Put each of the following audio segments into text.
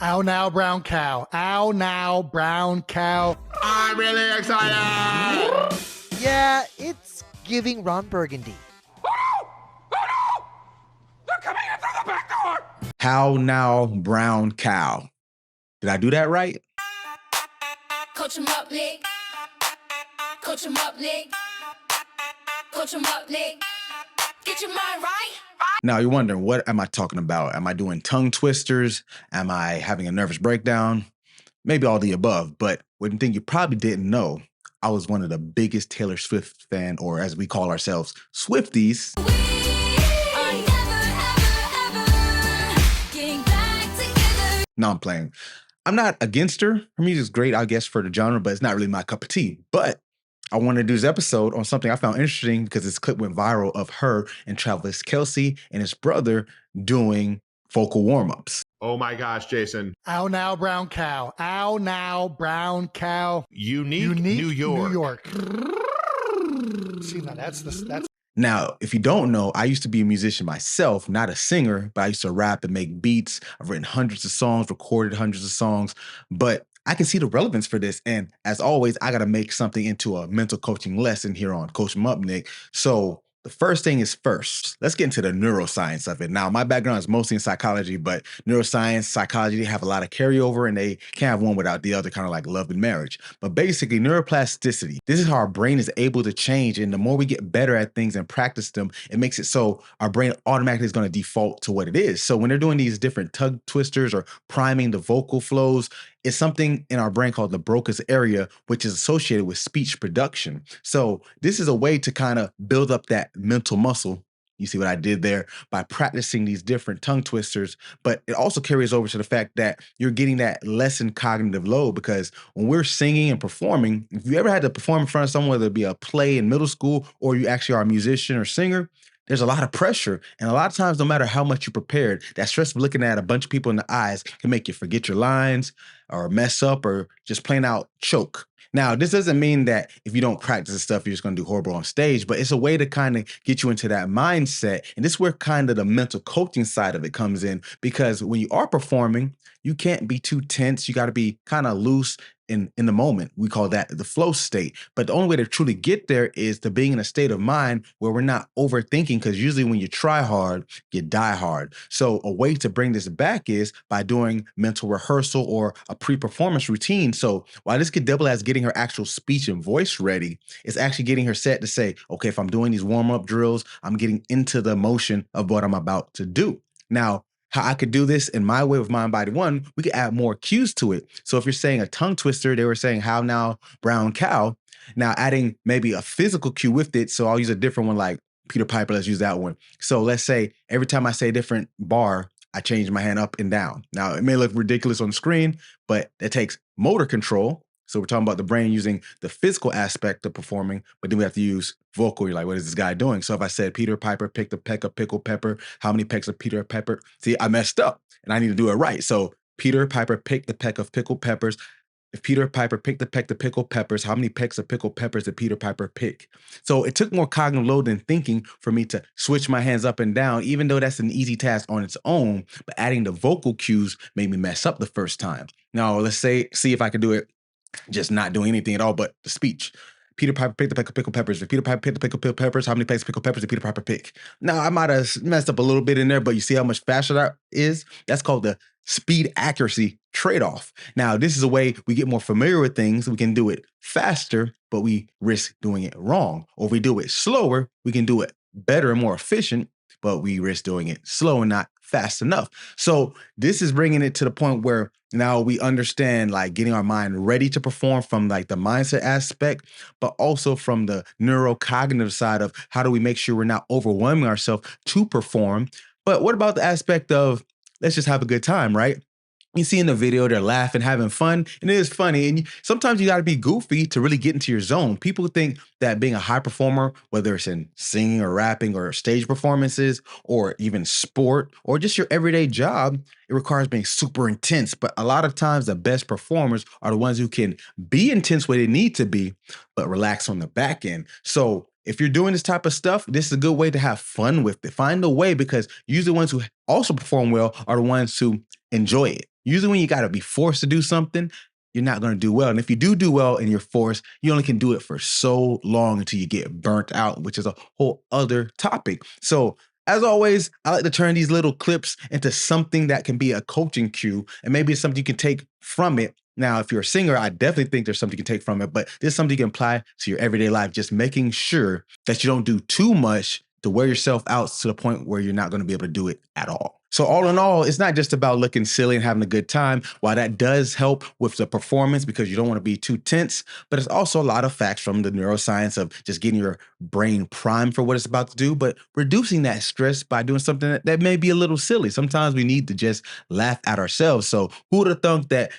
Ow now, brown cow. Ow now, brown cow. I'm really excited! Yeah, it's giving Ron Burgundy. Oh no! They're coming in through the back door! How now, brown cow? Did I do that right? Coach 'em up, Nick. Coach 'em up, Nick. Coach 'em up, Nick. Get your mind right. Now you're wondering, what am I talking about? Am I doing tongue twisters? Am I having a nervous breakdown? Maybe all the above, but one thing you probably didn't know, I was one of the biggest Taylor Swift fan, or as we call ourselves, Swifties. We are never, ever, ever getting back together. No, I'm playing. I'm not against her. Her music's great, I guess, for the genre, but it's not really my cup of tea. But I wanted to do this episode on something I found interesting because this clip went viral of her and Travis Kelce and his brother doing vocal warm-ups. Oh my gosh, Jason. Ow now, brown cow. Ow now, brown cow. Unique New York. New York. See, now that's Now, if you don't know, I used to be a musician myself, not a singer, but I used to rap and make beats. I've written hundreds of songs, recorded hundreds of songs, but I can see the relevance for this. And as always, I got to make something into a mental coaching lesson here on Coach 'em Up, Nick. So the first thing is first, let's get into the neuroscience of it. Now, my background is mostly in psychology, but neuroscience, psychology, they have a lot of carryover and they can't have one without the other, kind of like love and marriage. But basically, neuroplasticity, this is how our brain is able to change. And the more we get better at things and practice them, it makes it so our brain automatically is going to default to what it is. So when they're doing these different tongue twisters or priming the vocal flows, it's something in our brain called the Broca's area, which is associated with speech production. So this is a way to kind of build up that mental muscle. You see what I did there by practicing these different tongue twisters, but it also carries over to the fact that you're getting that lessened cognitive load, because when we're singing and performing, if you ever had to perform in front of someone, whether it be a play in middle school or you actually are a musician or singer, there's a lot of pressure. And a lot of times, no matter how much you prepared, that stress of looking at a bunch of people in the eyes can make you forget your lines or mess up or just plain out choke. Now, this doesn't mean that if you don't practice this stuff, you're just going to do horrible on stage, but it's a way to kind of get you into that mindset. And this is where kind of the mental coaching side of it comes in, because when you are performing, you can't be too tense. You got to be kind of loose in the moment. We call that the flow state. But the only way to truly get there is to being in a state of mind where we're not overthinking, because usually when you try hard, you die hard. So a way to bring this back is by doing mental rehearsal or a pre-performance routine. So while this could double as getting her actual speech and voice ready, it's actually getting her set to say, okay, if I'm doing these warm-up drills, I'm getting into the motion of what I'm about to do. Now, how I could do this in my way with Mind Body One, we could add more cues to it. So if you're saying a tongue twister, they were saying how now, brown cow. Now adding maybe a physical cue with it. So I'll use a different one like Peter Piper. Let's use that one. So let's say every time I say a different bar, I change my hand up and down. Now it may look ridiculous on the screen, but it takes motor control. So we're talking about the brain using the physical aspect of performing, but then we have to use vocal. You're like, what is this guy doing? So if I said Peter Piper picked a peck of pickled pepper, how many pecks of Peter Pepper? See, I messed up and I need to do it right. So Peter Piper picked a peck of pickled peppers. If Peter Piper picked a peck of pickled peppers, how many pecks of pickled peppers did Peter Piper pick? So it took more cognitive load than thinking for me to switch my hands up and down, even though that's an easy task on its own. But adding the vocal cues made me mess up the first time. Now let's see if I can do it just not doing anything at all but the speech. Peter Piper picked a peck of pickled peppers. If Peter Piper picked a peck of peppers, how many pecks of pickled peppers did Peter Piper pick? Now, I might have messed up a little bit in there, but you see how much faster that is? That's called the speed accuracy trade-off. Now, this is a way we get more familiar with things. We can do it faster, but we risk doing it wrong. Or if we do it slower, we can do it better and more efficient, but we risk doing it slow and not fast enough. So this is bringing it to the point where now we understand like getting our mind ready to perform from like the mindset aspect, but also from the neurocognitive side of how do we make sure we're not overwhelming ourselves to perform. But what about the aspect of let's just have a good time, right? You see in the video, they're laughing, having fun, and it is funny. And sometimes you got to be goofy to really get into your zone. People think that being a high performer, whether it's in singing or rapping or stage performances or even sport or just your everyday job, it requires being super intense. But a lot of times the best performers are the ones who can be intense where they need to be, but relax on the back end. So if you're doing this type of stuff, this is a good way to have fun with it. Find a way, because usually the ones who also perform well are the ones who enjoy it. Usually when you got to be forced to do something, you're not going to do well. And if you do well and you're forced, you only can do it for so long until you get burnt out, which is a whole other topic. So as always, I like to turn these little clips into something that can be a coaching cue, and maybe it's something you can take from it. Now, if you're a singer, I definitely think there's something you can take from it, but this is something you can apply to your everyday life, just making sure that you don't do too much to wear yourself out to the point where you're not going to be able to do it at all. So all in all, it's not just about looking silly and having a good time. While that does help with the performance because you don't want to be too tense, but it's also a lot of facts from the neuroscience of just getting your brain primed for what it's about to do, but reducing that stress by doing something that may be a little silly. Sometimes we need to just laugh at ourselves. So who would have thunk that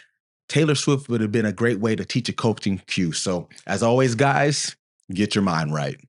Taylor Swift would have been a great way to teach a coaching cue? So as always, guys, get your mind right.